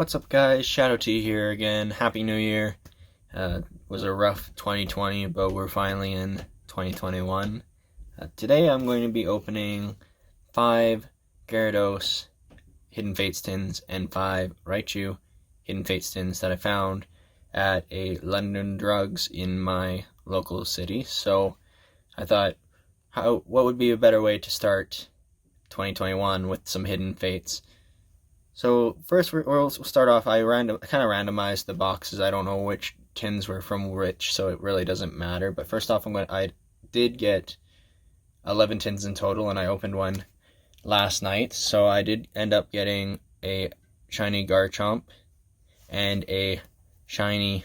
What's up, guys? Shadow T here again. Happy New Year. Was a rough 2020, but we're finally in 2021. Today I'm going to be opening 5 Gyarados Hidden Fates tins and 5 Raichu Hidden Fates tins that I found at a London Drugs in my local city. So I thought, what would be a better way to start 2021 with some Hidden Fates? So first we'll start off. I kind of randomized the boxes. I don't know which tins were from which, so it really doesn't matter. But first off, I did get 11 tins in total, and I opened one last night. So I did end up getting a shiny Garchomp and a shiny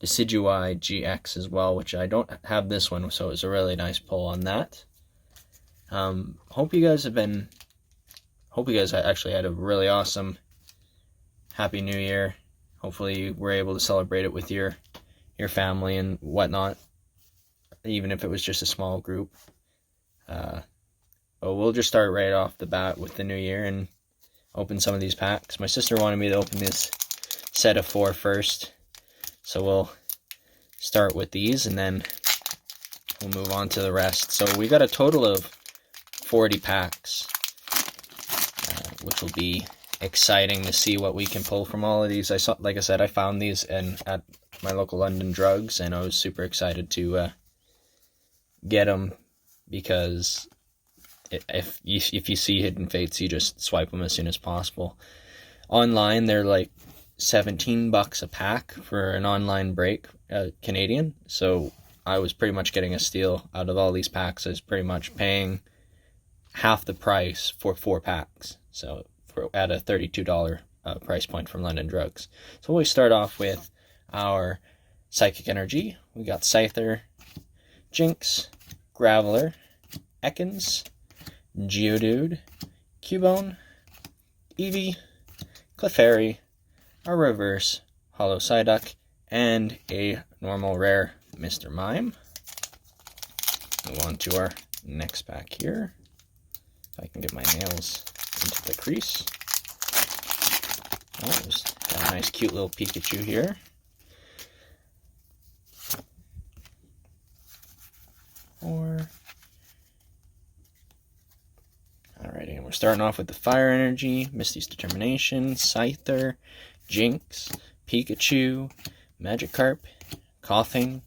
Decidueye GX as well, which I don't have this one, so it was a really nice pull on that. Hope you guys actually had a really awesome Happy New Year. Hopefully you were able to celebrate it with your family and whatnot, even if it was just a small group. But we'll just start right off the bat with the new year and open some of these packs. My sister wanted me to open this set of 4 first, so we'll start with these and then we'll move on to the rest. So we got a total of 40 packs. Which will be exciting to see what we can pull from all of these. Like I said, I found these at my local London Drugs, and I was super excited to get them because if you see Hidden Fates, you just swipe them as soon as possible. Online, they're like $17 a pack for an online break, Canadian. So I was pretty much getting a steal out of all these packs. I was pretty much paying half the price for 4 packs. So at a $32 price point from London Drugs. So we start off with our Psychic Energy. We got Scyther, Jinx, Graveler, Ekans, Geodude, Cubone, Eevee, Clefairy, a reverse Hollow Psyduck, and a normal rare Mr. Mime. Move on to our next pack here. If I can get my nails into the crease. Oh, there's got a nice cute little Pikachu here. Alrighty, and we're starting off with the Fire Energy, Misty's Determination, Scyther, Jinx, Pikachu, Magikarp, Coughing,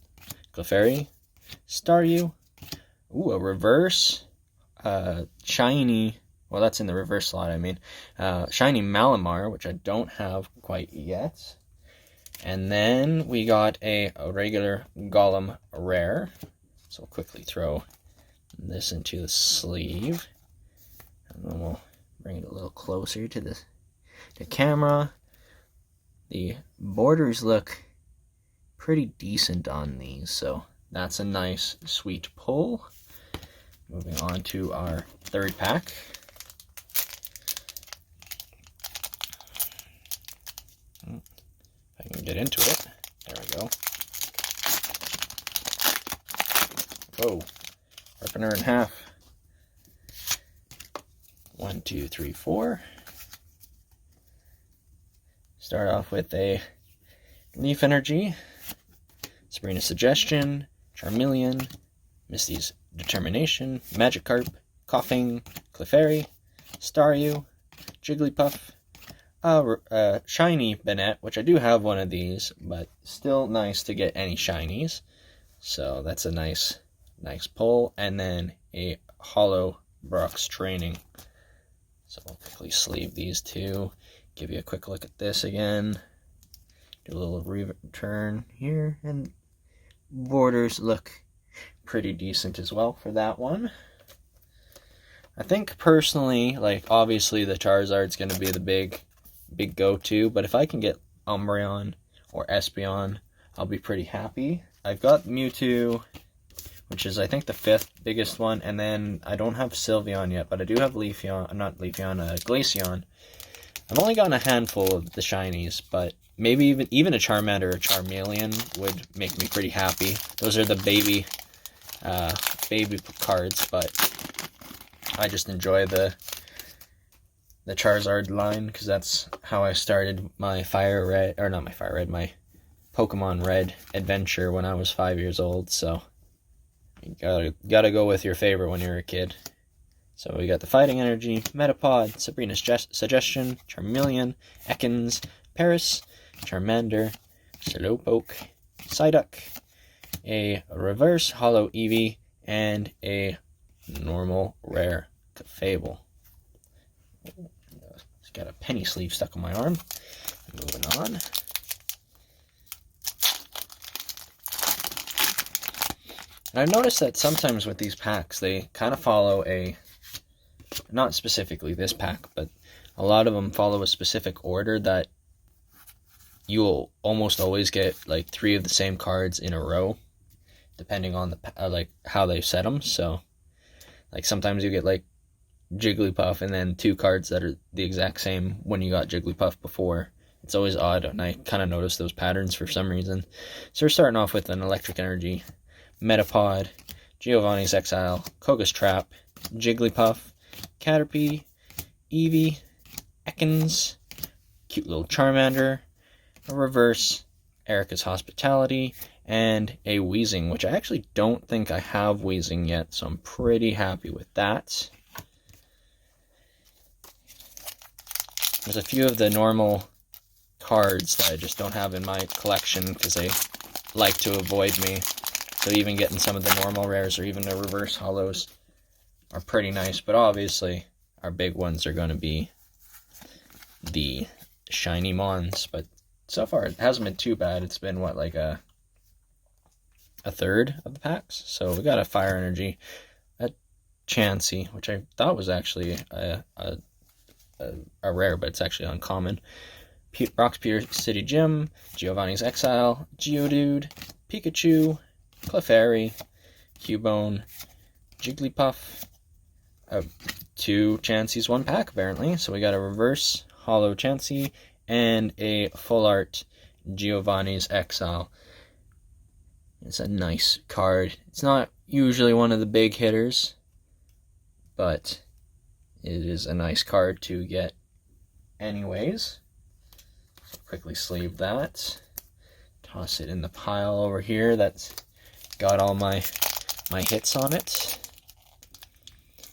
Clefairy, Staryu, ooh, a reverse, shiny, well, that's in the reverse slot, I mean. Shiny Malamar, which I don't have quite yet. And then we got a regular Golem rare. So we'll quickly throw this into the sleeve. And then we'll bring it a little closer to the camera. The borders look pretty decent on these, so that's a nice, sweet pull. Moving on to our third pack. If I can get into it. There we go. Whoa. Ripping her in half. 1, 2, 3, 4. Start off with a Leaf Energy, Sabrina's Suggestion, Charmeleon, Misty's Determination, Magikarp, Coughing, Clefairy, Staryu, Jigglypuff, shiny Banette, which I do have one of these, but still nice to get any shinies. So that's a nice pull. And then a Hollow Brock's Training. So we'll quickly sleeve these two. Give you a quick look at this again. Do a little return here, and borders look pretty decent as well for that one. I think personally, like, obviously the Charizard's going to be the big go-to, but if I can get Umbreon or Espeon, I'll be pretty happy. I've got Mewtwo, which is, I think, the 5th biggest one, and then I don't have Sylveon yet, but I do have Glaceon. I've only gotten a handful of the shinies, but maybe even a Charmander or a Charmeleon would make me pretty happy. Those are the baby cards, but I just enjoy the the Charizard line, because that's how I started my my Pokemon Red adventure when I was 5 years old. So you gotta go with your favorite when you're a kid. So we got the Fighting Energy, Metapod, Sabrina's Suggestion, Charmeleon, Ekans, Paris, Charmander, Slowpoke, Psyduck, a reverse holo Eevee, and a normal rare Clefable. It's got a penny sleeve stuck on my arm. Moving on. And I've noticed that sometimes with these packs, they kind of follow not specifically this pack, but a lot of them follow a specific order that you'll almost always get like 3 of the same cards in a row, depending on the how they set them. So like sometimes you get like Jigglypuff and then 2 cards that are the exact same when you got Jigglypuff before. It's always odd, and I kind of notice those patterns for some reason. So we're starting off with an Electric Energy, Metapod, Giovanni's Exile, Koga's Trap, Jigglypuff, Caterpie, Eevee, Ekans, cute little Charmander, a reverse, Erica's Hospitality, and a Weezing, which I actually don't think I have Weezing yet, so I'm pretty happy with that. There's a few of the normal cards that I just don't have in my collection because they like to avoid me. So even getting some of the normal rares or even the reverse holos are pretty nice. But obviously our big ones are going to be the shiny Mons. But so far it hasn't been too bad. It's been what, like a third of the packs. So we got a Fire Energy, a Chansey, which I thought was actually a rare, but it's actually uncommon. Roxpier City Gym, Giovanni's Exile, Geodude, Pikachu, Clefairy, Cubone, Jigglypuff, 2 Chanseys, 1 pack apparently. So we got a reverse holo Chansey and a full art Giovanni's Exile. It's a nice card. It's not usually one of the big hitters, but it is a nice card to get anyways. So quickly sleeve that. Toss it in the pile over here that's got all my hits on it.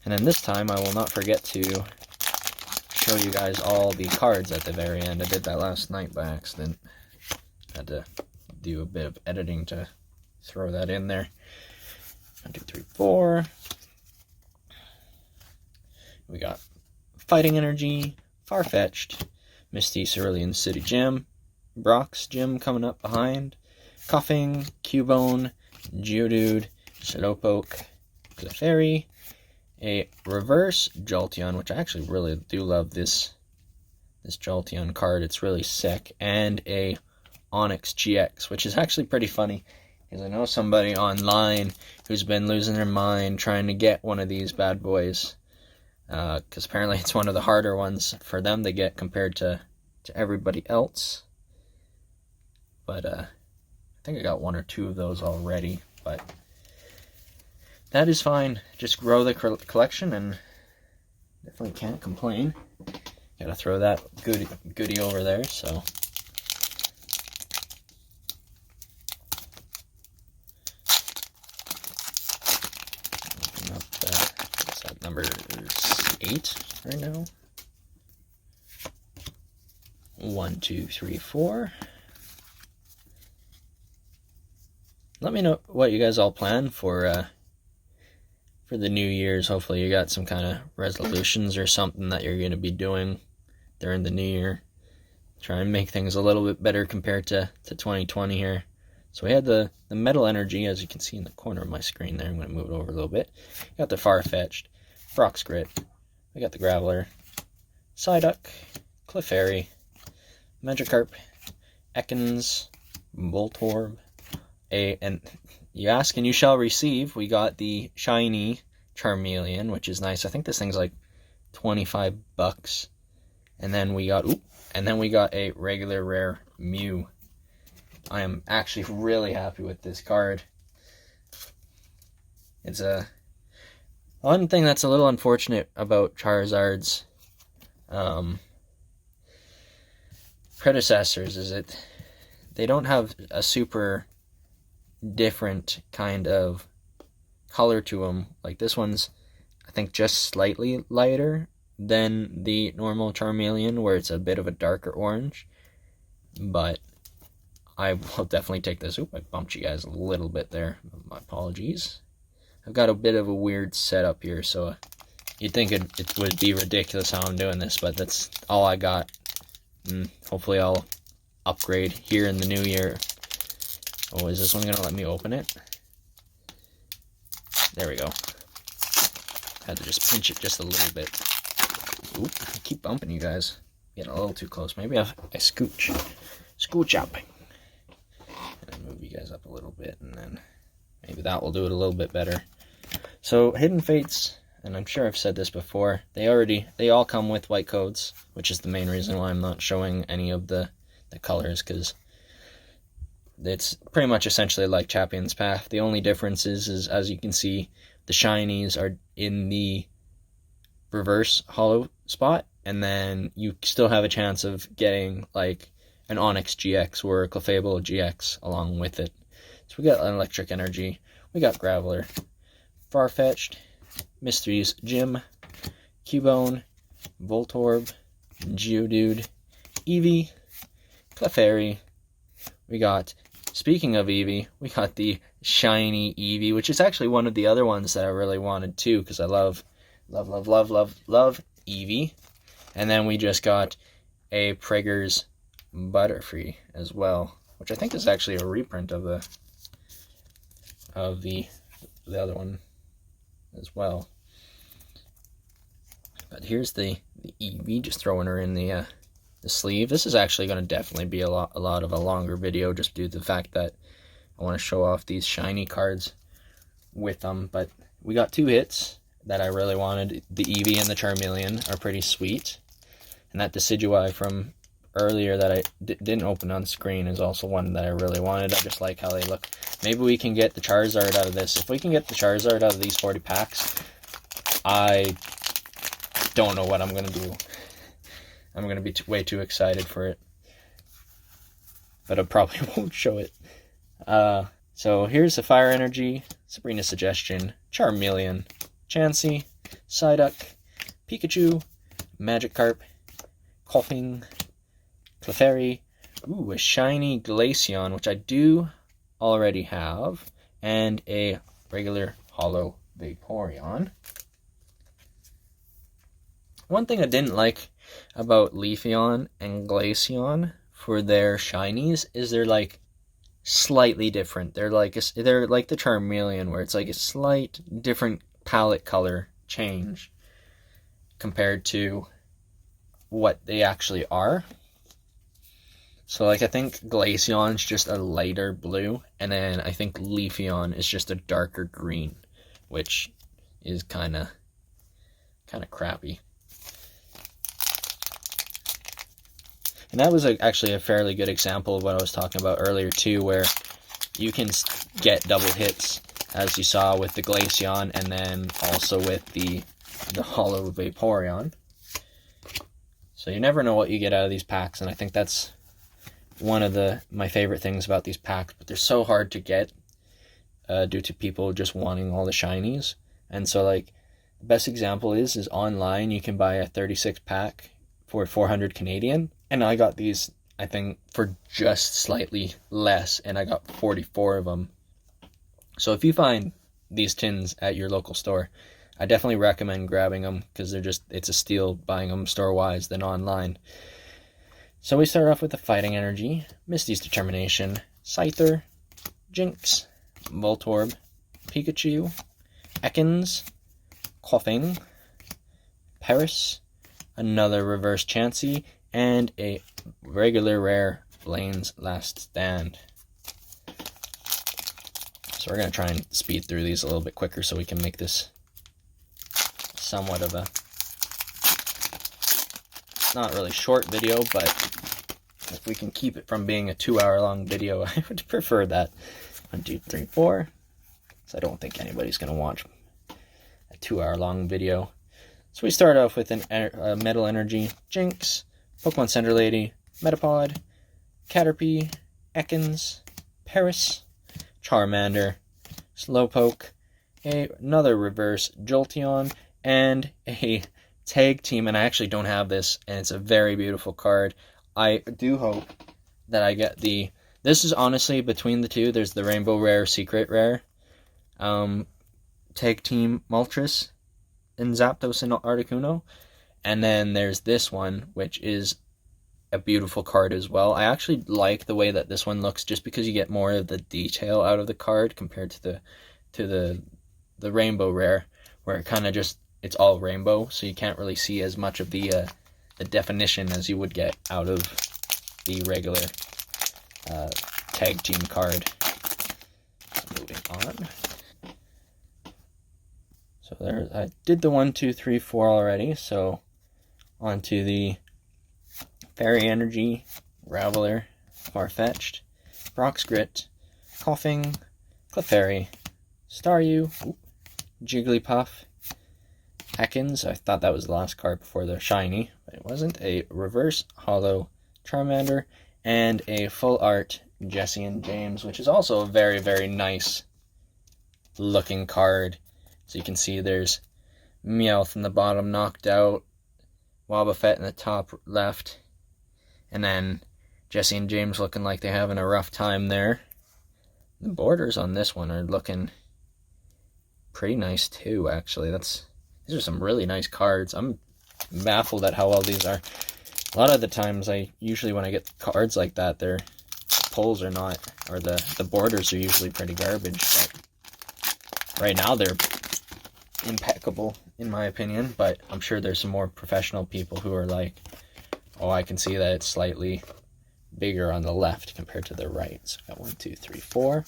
And then this time I will not forget to show you guys all the cards at the very end. I did that last night by accident. Had to do a bit of editing to throw that in there. 1, 2, 3, 4. We got Fighting Energy, Farfetch'd, Misty Cerulean City Gym, Brock's Gym coming up behind, Coughing, Cubone, Geodude, Slowpoke, Clefairy, a reverse Jolteon, which I actually really do love this Jolteon card. It's really sick, and a Onix GX, which is actually pretty funny because I know somebody online who's been losing their mind trying to get one of these bad boys. Because apparently it's one of the harder ones for them to get compared to everybody else. But I think I got 1 or 2 of those already. But that is fine. Just grow the collection and definitely can't complain. Gotta throw that goodie over there. So open up what's that, number 8 right now. 1, 2, 3, 4. Let me know what you guys all plan for the New Year's. Hopefully you got some kind of resolutions or something that you're going to be doing during the New Year. Try and make things a little bit better compared to 2020 here. So we had the Metal Energy, as you can see in the corner of my screen there. I'm going to move it over a little bit. Got the Farfetch'd, Brock's Grit. We got the Graveler, Psyduck, Clefairy, Magikarp, Ekans, Voltorb, and you ask and you shall receive. We got the shiny Charmeleon, which is nice. I think this thing's like $25. And then we got a regular rare Mew. I am actually really happy with this card. It's one thing that's a little unfortunate about Charizard's predecessors is they don't have a super different kind of color to them. Like this one's, I think, just slightly lighter than the normal Charmeleon, where it's a bit of a darker orange. But I will definitely take this. Oop, I bumped you guys a little bit there. My apologies. I've got a bit of a weird setup here, so you'd think it would be ridiculous how I'm doing this, but that's all I got. And hopefully I'll upgrade here in the new year. Oh, is this one going to let me open it? There we go. Had to just pinch it just a little bit. Oop, I keep bumping you guys. Getting a little too close. Maybe I scooch up. And I move you guys up a little bit, and then maybe that will do it a little bit better. So Hidden Fates, and I'm sure I've said this before, they all come with white codes, which is the main reason why I'm not showing any of the colors, because it's pretty much essentially like Champion's Path. The only difference is, as you can see, the shinies are in the reverse hollow spot, and then you still have a chance of getting like an Onyx GX or a Clefable GX along with it. So we got an Electric Energy, we got Graveler, Farfetch'd, Mysteries Gym, Cubone, Voltorb, Geodude, Eevee, Clefairy. We got, speaking of Eevee, we got the shiny Eevee, which is actually one of the other ones that I really wanted too, because I love Eevee. And then we just got a Prager's Butterfree as well, which I think is actually a reprint of the other one as well. But here's the Eevee, just throwing her in the sleeve. This is actually going to definitely be a lot of a longer video, just due to the fact that I want to show off these shiny cards with them. But we got two hits that I really wanted. The Eevee and the Charmeleon are pretty sweet, and that Decidueye from earlier that I didn't open on screen is also one that I really wanted. I just like how they look. Maybe we can get the Charizard out of this. If we can get the Charizard out of these 40 packs, I don't know what I'm going to do. I'm going to be way too excited for it. But I probably won't show it. So here's the Fire Energy, Sabrina's Suggestion, Charmeleon, Chansey, Psyduck, Pikachu, Magikarp, Koffing, Clefairy, ooh, a shiny Glaceon, which I do already have, and a regular Holo Vaporeon. One thing I didn't like about Leafeon and Glaceon for their shinies is they're like slightly different. They're like the Charmeleon, where it's like a slight different palette color change compared to what they actually are. So like I think Glaceon's just a lighter blue, and then I think Leafeon is just a darker green, which is kind of crappy. And that was actually a fairly good example of what I was talking about earlier too, where you can get double hits, as you saw with the Glaceon, and then also with the Holo Vaporeon. So you never know what you get out of these packs, and I think that's one of my favorite things about these packs. But they're so hard to get due to people just wanting all the shinies. And so like the best example is online you can buy a 36 pack for 400 Canadian, and I got these I think for just slightly less, and I got 44 of them. So if you find these tins at your local store, I definitely recommend grabbing them, because it's a steal buying them store-wise than online. So we start off with the Fighting Energy, Misty's Determination, Scyther, Jinx, Voltorb, Pikachu, Ekans, Koffing, Paris, another Reverse Chansey, and a regular rare Blaine's Last Stand. So we're going to try and speed through these a little bit quicker so we can make this somewhat of a not really short video, but if we can keep it from being a 2-hour long video, I would prefer that. 1, 2, 3, 4. So I don't think anybody's going to watch a 2-hour long video. So we start off with a Metal Energy, Jinx, Pokemon Center Lady, Metapod, Caterpie, Ekans, Paris, Charmander, Slowpoke, another reverse Jolteon, and a tag team. And I actually don't have this, and it's a very beautiful card. I do hope that I get the... This is honestly between the two. There's the Rainbow Rare, Secret Rare, tag team Moltres, and Zapdos and Articuno. And then there's this one, which is a beautiful card as well. I actually like the way that this one looks, just because you get more of the detail out of the card compared to the Rainbow Rare, where it kind of just, it's all rainbow, so you can't really see as much of the definition as you would get out of the regular tag team card. So moving on. So there, I did the 1, 2, 3, 4 already, so on to the Fairy Energy, Graveler, Farfetch'd, Broxgrit, Coughing, Clefairy, Staryu, Jigglypuff, Ekans. I thought that was the last card before the shiny, but it wasn't. A reverse holo Charmander, and a full art Jessie and James, which is also a very, very nice looking card. So you can see there's Meowth in the bottom knocked out, Wobbuffet in the top left, and then Jessie and James looking like they're having a rough time there. The borders on this one are looking pretty nice too, actually. These are some really nice cards. I'm baffled at how well these are. A lot of the times, usually when I get cards like that, their pulls are not, or the borders are usually pretty garbage, but right now they're impeccable, in my opinion. But I'm sure there's some more professional people who are like, oh, I can see that it's slightly bigger on the left compared to the right. So we got 1, 2, 3, 4.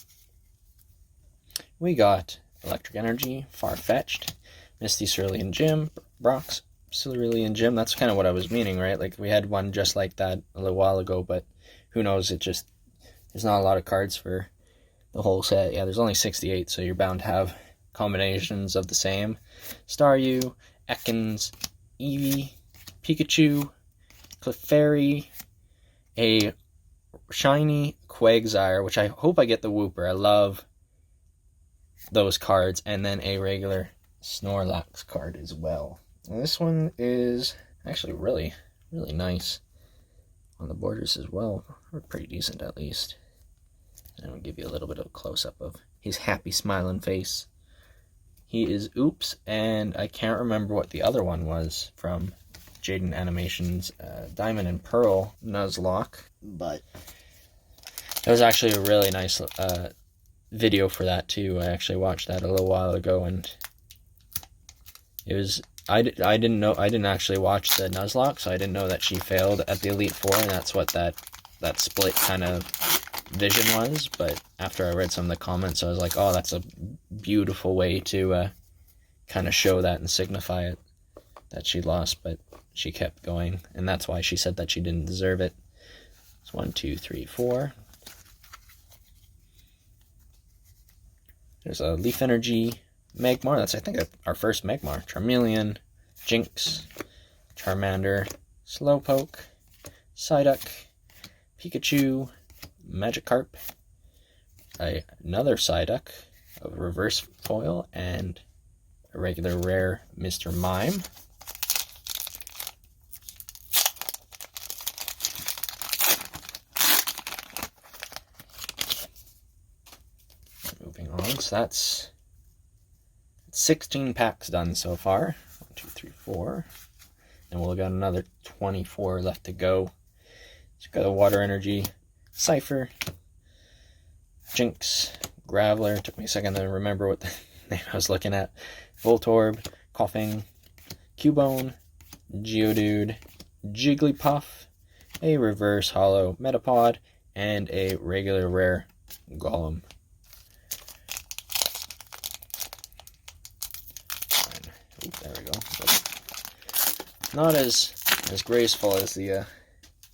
We got Electric Energy, Farfetch'd, Misty, Cerulean Gym, Brox, Cerulean Gym. That's kind of what I was meaning, right? Like, we had one just like that a little while ago, but who knows, there's not a lot of cards for the whole set. Yeah, there's only 68, so you're bound to have combinations of the same. Staryu, Ekans, Eevee, Pikachu, Clefairy, a shiny Quagsire, which I hope I get the Wooper. I love those cards, and then a regular Snorlax card as well. And this one is actually really, really nice on the borders as well. Or pretty decent, at least. And I'll give you a little bit of a close-up of his happy smiling face. He is Oops, and I can't remember what the other one was from Jaden Animations, Diamond and Pearl Nuzlocke, but there was actually a really nice video for that too. I actually watched that a little while ago, and it was, I didn't actually watch the Nuzlocke, so I didn't know that she failed at the Elite Four, and that's what that split kind of vision was. But after I read some of the comments, I was like, oh, that's a beautiful way to kind of show that and signify it, that she lost, but she kept going, and that's why she said that she didn't deserve it. It's 1, 2, 3, 4. There's a Leaf Energy, Magmar. That's, I think, our first Magmar. Charmeleon, Jinx, Charmander, Slowpoke, Psyduck, Pikachu, Magikarp, another Psyduck, a reverse foil, and a regular rare Mr. Mime. Moving on, so that's 16 packs done so far. 1, 2, 3, 4. And we'll got another 24 left to go. So we've got a Water Energy, Cypher, Jinx, Graveler. Took me a second to remember what the name I was looking at. Voltorb, Coughing, Cubone, Geodude, Jigglypuff, a reverse holo Metapod, and a regular rare Golem. There we go. But not as graceful as the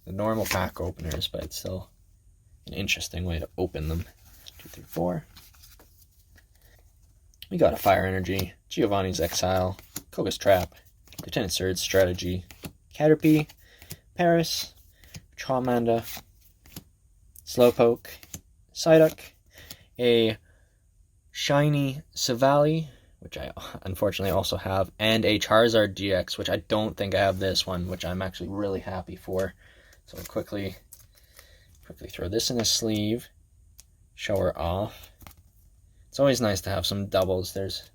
normal pack openers, but it's still an interesting way to open them. 2, 3, 4. We got a Fire Energy, Giovanni's Exile, Koga's Trap, Lieutenant Surge Strategy, Caterpie, Paris, Charmander, Slowpoke, Psyduck, a shiny Savali, which I unfortunately also have, and a Charizard GX, which I don't think I have this one, which I'm actually really happy for. So I'll quickly throw this in a sleeve, show her off. It's always nice to have some doubles. There's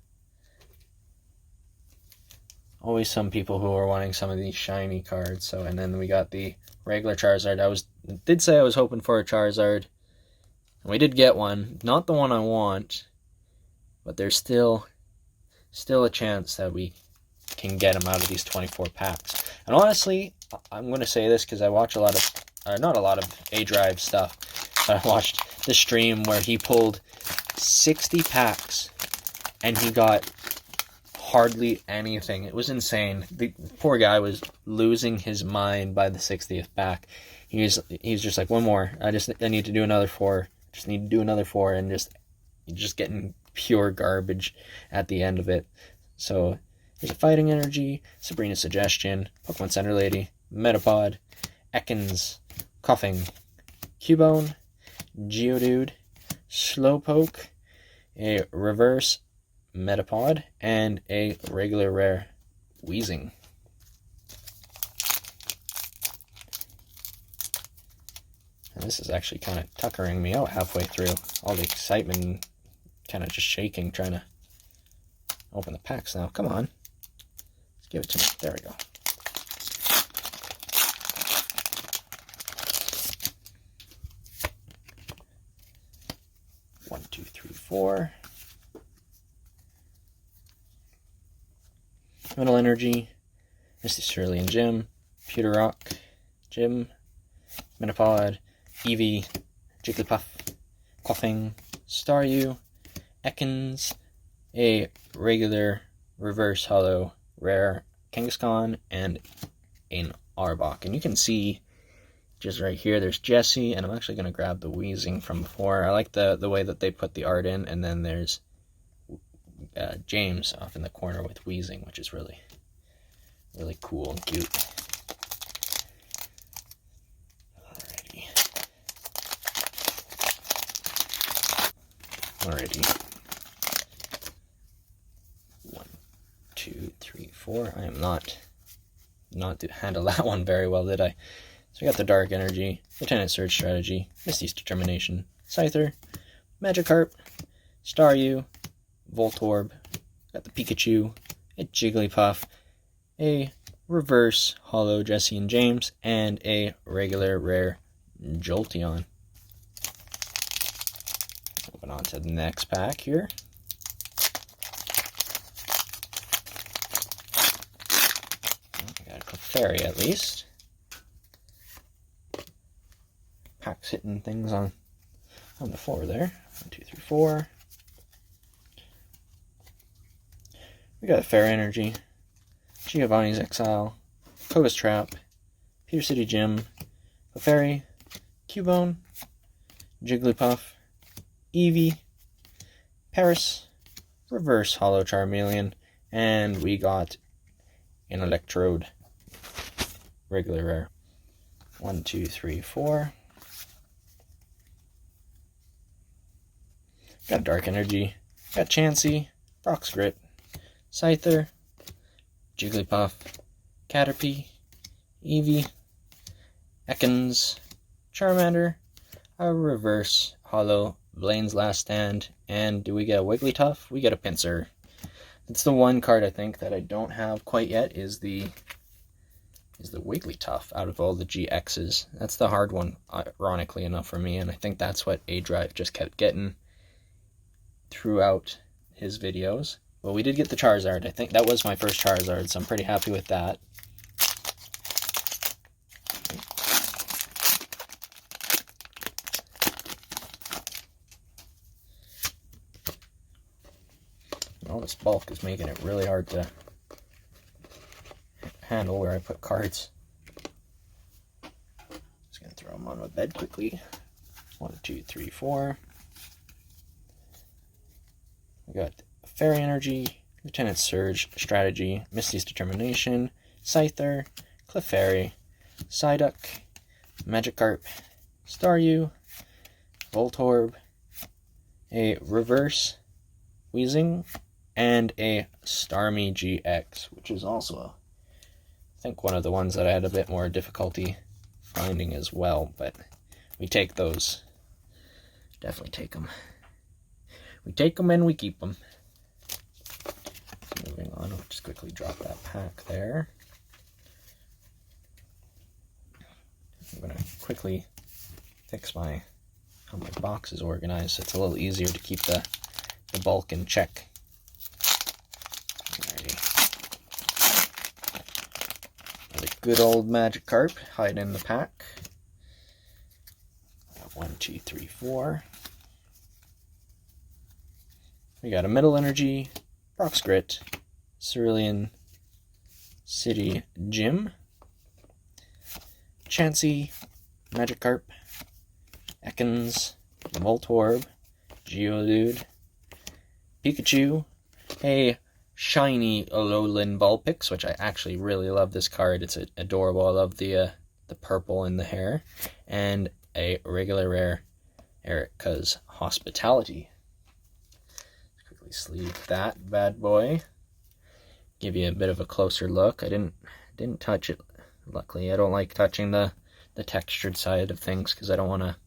always some people who are wanting some of these shiny cards. So, and then we got the regular Charizard. I did say I was hoping for a Charizard, and we did get one. Not the one I want, but there's still a chance that we can get him out of these 24 packs. And honestly, I'm going to say this because I watch a lot of, not a lot of A-Drive stuff, but I watched the stream where he pulled 60 packs and he got hardly anything. It was insane. The poor guy was losing his mind by the 60th pack. He's just like, one more. I need to do another 4. Just need to do another 4, and just getting pure garbage at the end of it. So there's a Fighting Energy, Sabrina's Suggestion, Pokemon Center Lady, Metapod, Ekans, Coughing, Cubone, Geodude, Slowpoke, a reverse Metapod, and a regular rare Weezing. And this is actually kind of tuckering me out halfway through. All the excitement, kind of just shaking, trying to open the packs now. Come on. Let's give it to me. There we go. One, two, three, four. Metal Energy, Misty Cerulean Gym, Pewter Rock, Gym, Metapod, Eevee, Jigglypuff, Coughing, Staryu, Ekans, a regular reverse hollow rare Kangaskhan, and an Arbok. And you can see just right here there's Jessie, and I'm actually going to grab the Weezing from before. I like the way that they put the art in, and then there's James off in the corner with Weezing, which is really cool and cute. Alrighty. 1, 2, 3, 4. I am not to handle that one very well, did I? So we got the Dark Energy, Lieutenant Surge Strategy, Misty's Determination, Scyther, Magikarp, Staryu, Voltorb, got the Pikachu, a Jigglypuff, a reverse hollow Jessie and James, and a regular rare Jolteon. Moving on to the next pack here. I got a Clefairy at least. Pack's hitting things on the floor there. 1, 2, 3, 4. We got Fair Energy, Giovanni's Exile, Koga's Trap, Peter City Gym, Clefairy, Cubone, Jigglypuff, Eevee, Paris, Reverse Hollow Charmeleon, and we got an Electrode, regular rare. 1, 2, 3, 4. Got Dark Energy, got Chansey, Brock's Grit, Scyther, Jigglypuff, Caterpie, Eevee, Ekans, Charmander, a reverse hollow Blaine's Last Stand, and do we get a Wigglytuff? We get a Pinsir. It's the one card I think that I don't have quite yet is the Wigglytuff out of all the GXs. That's the hard one, ironically enough, for me, and I think that's what A-Drive just kept getting throughout his videos. Well, we did get the Charizard. I think that was my first Charizard, so I'm pretty happy with that. All this bulk is making it really hard to handle where I put cards. Just gonna throw them on my bed quickly. 1, 2, 3, 4. We got Fairy Energy, Lieutenant Surge, Strategy, Misty's Determination, Scyther, Clefairy, Psyduck, Magikarp, Staryu, Voltorb, a Reverse Weezing, and a Starmie GX, which is also, I think, one of the ones that I had a bit more difficulty finding as well, but we take those. Definitely take them. We take them and we keep them. Moving on, I'll just quickly drop that pack there. I'm going to quickly fix how my box is organized so it's a little easier to keep the bulk in check. Alrighty. Another good old Magikarp hiding in the pack. 1, 2, 3, 4. We got a Metal Energy, Brock's Grit, Cerulean City Gym, Chansey, Magikarp, Ekans, Voltorb, Geodude, Pikachu, a shiny Alolan Vulpix, which I actually really love this card. It's adorable. I love the purple in the hair, and a regular rare Erica's Hospitality. Quickly sleeve that bad boy. Give you a bit of a closer look. I didn't touch it. Luckily, I don't like touching the textured side of things because I don't want to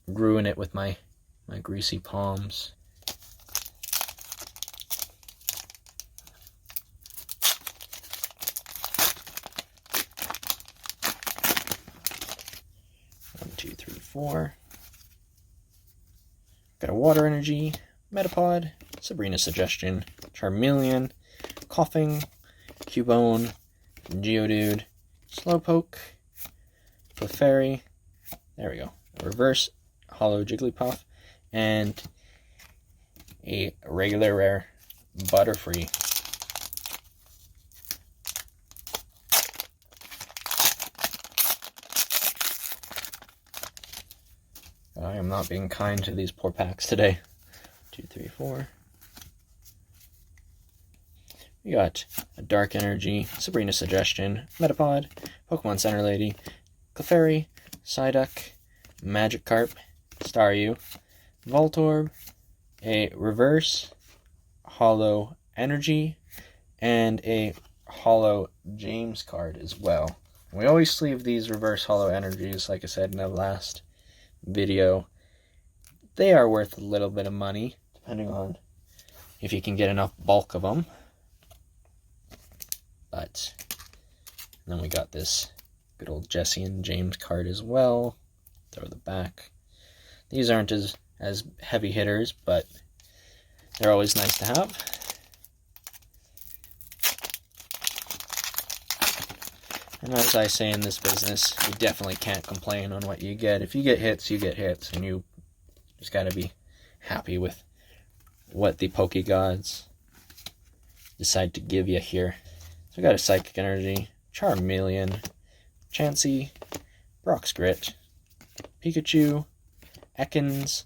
ruin it with my greasy palms. One, two, three, four. Got a Water Energy, Metapod, Sabrina's Suggestion, Charmeleon, Coughing, Cubone, Geodude, Slowpoke, Clefairy, there we go, a Reverse Hollow Jigglypuff, and a regular rare Butterfree. I am not being kind to these poor packs today. 2, 3, 4. We got a Dark Energy, Sabrina's Suggestion, Metapod, Pokemon Center Lady, Clefairy, Psyduck, Magikarp, Staryu, Voltorb, a Reverse Hollow Energy, and a Hollow James card as well. We always sleeve these Reverse Hollow Energies, like I said in the last video. They are worth a little bit of money, depending on if you can get enough bulk of them. But then we got this good old Jesse and James card as well. Throw the back. These aren't as heavy hitters, but they're always nice to have. And as I say in this business, you definitely can't complain on what you get. If you get hits, you get hits, and you just gotta be happy with what the Pokegods decide to give you here. So we got a Psychic Energy, Charmeleon, Chansey, Brock's Grit, Pikachu, Ekans,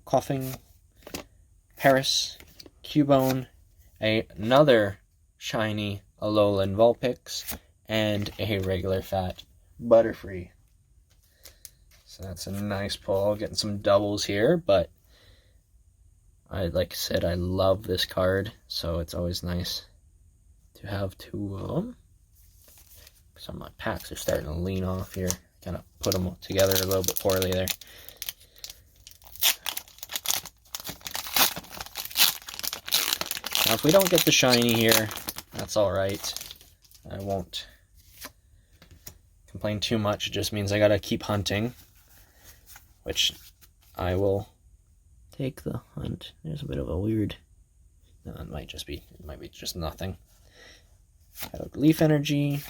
Coughing, Paris, Cubone, another shiny Alolan Vulpix, and a regular fat Butterfree. So that's a nice pull. Getting some doubles here, but like I said, I love this card, so it's always nice to have two of them. Some of my packs are starting to lean off here. Kind of put them together a little bit poorly there. Now, if we don't get the shiny here, that's alright. I won't complain too much. It just means I gotta keep hunting, which I will take the hunt. There's a bit of a weird... No, it might be just nothing. Got a Leaf Energy,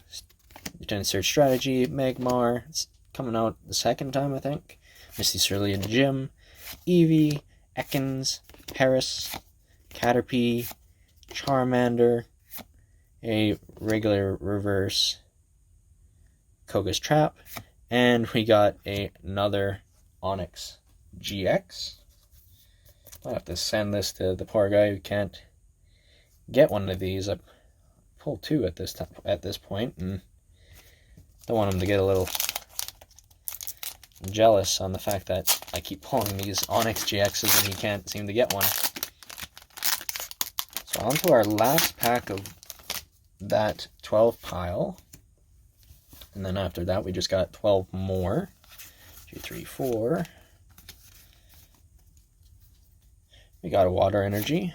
Lieutenant Surge Strategy, Magmar. It's coming out the second time, I think. Misty Cerulean Gym, Eevee, Ekans, Paris, Caterpie, Charmander, a regular reverse Koga's Trap, and we got another Onyx GX. I'll have to send this to the poor guy who can't get one of these. I pulled 2 at this point, and don't want him to get a little jealous on the fact that I keep pulling these Onyx GXs and he can't seem to get one. So on to our last pack of that 12 pile. And then after that, we just got 12 more. 2, 3, 4. We got a Water Energy,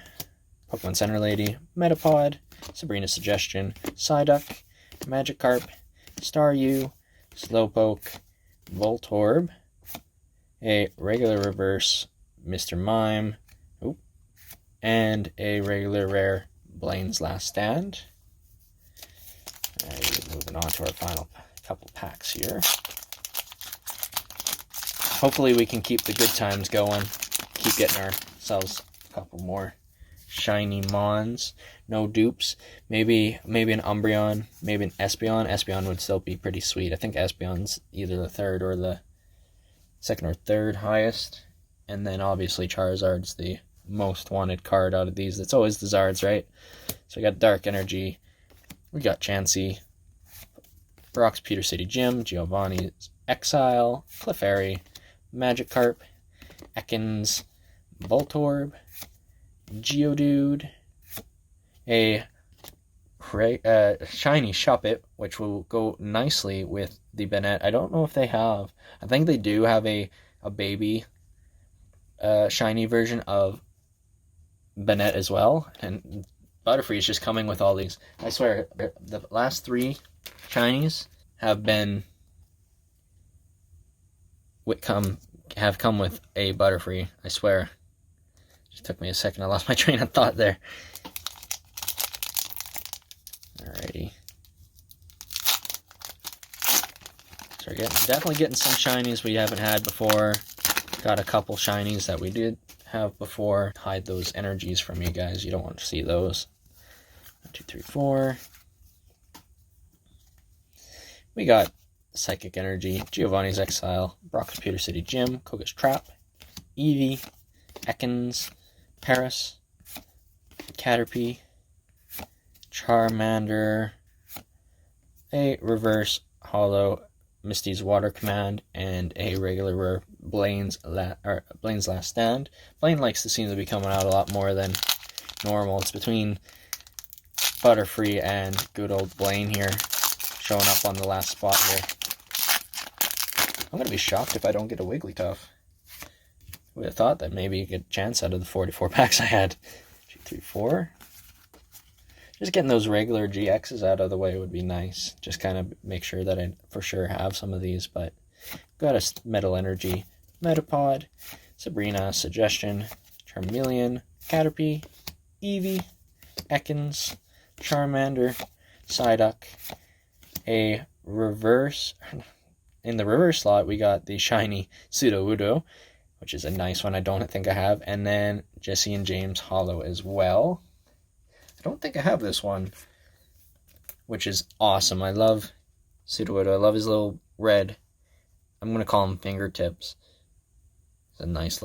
Pokemon Center Lady, Metapod, Sabrina's Suggestion, Psyduck, Magikarp, Staryu, Slowpoke, Voltorb, a regular reverse Mr. Mime, and a regular rare Blaine's Last Stand. Alright, moving on to our final couple packs here. Hopefully we can keep the good times going, keep getting ourselves a couple more shiny Mons, no dupes, maybe an Umbreon, maybe an Espeon. Espeon would still be pretty sweet. I think Espeon's either the 3rd or the 2nd or 3rd highest, and then obviously Charizard's the most wanted card out of these. It's always the Zards, right? So we got Dark Energy, we got Chansey, Brock's Pewter City Gym, Giovanni's Exile, Clefairy, Magikarp, Ekans, Voltorb, Geodude, a shiny Shuppet, which will go nicely with the Bennett. I don't know if they have. I think they do have a baby shiny version of Bennett as well. And Butterfree is just coming with all these. I swear, the last 3 shinies have come with a Butterfree. I swear. Just took me a second. I lost my train of thought there. Alrighty. So we're definitely getting some shinies we haven't had before. Got a couple shinies that we did have before. Hide those energies from you guys. You don't want to see those. 1, 2, 3, 4. We got Psychic Energy, Giovanni's Exile, Brock's Pewter City Gym, Koga's Trap, Eevee, Ekans, Paris, Caterpie, Charmander, a reverse holo Misty's Water Command, and a regular rare Blaine's Last Stand. Blaine likes to seem to be coming out a lot more than normal. It's between Butterfree and good old Blaine here, showing up on the last spot here. I'm going to be shocked if I don't get a Wigglytuff. I would have thought that maybe you get a chance out of the 44 packs I had. 2, 3, 4. Just getting those regular GXs out of the way would be nice. Just kind of make sure that I for sure have some of these. But got a Metal Energy, Metapod, Sabrina, Suggestion, Charmeleon, Caterpie, Eevee, Ekans, Charmander, Psyduck, a reverse. In the reverse slot, we got the shiny Sudowoodo, which is a nice one I don't think I have, and then Jesse and James Holo as well. I don't think I have this one, which is awesome. I love Sudowoodo. I love his little red, I'm going to call them fingertips. It's a nice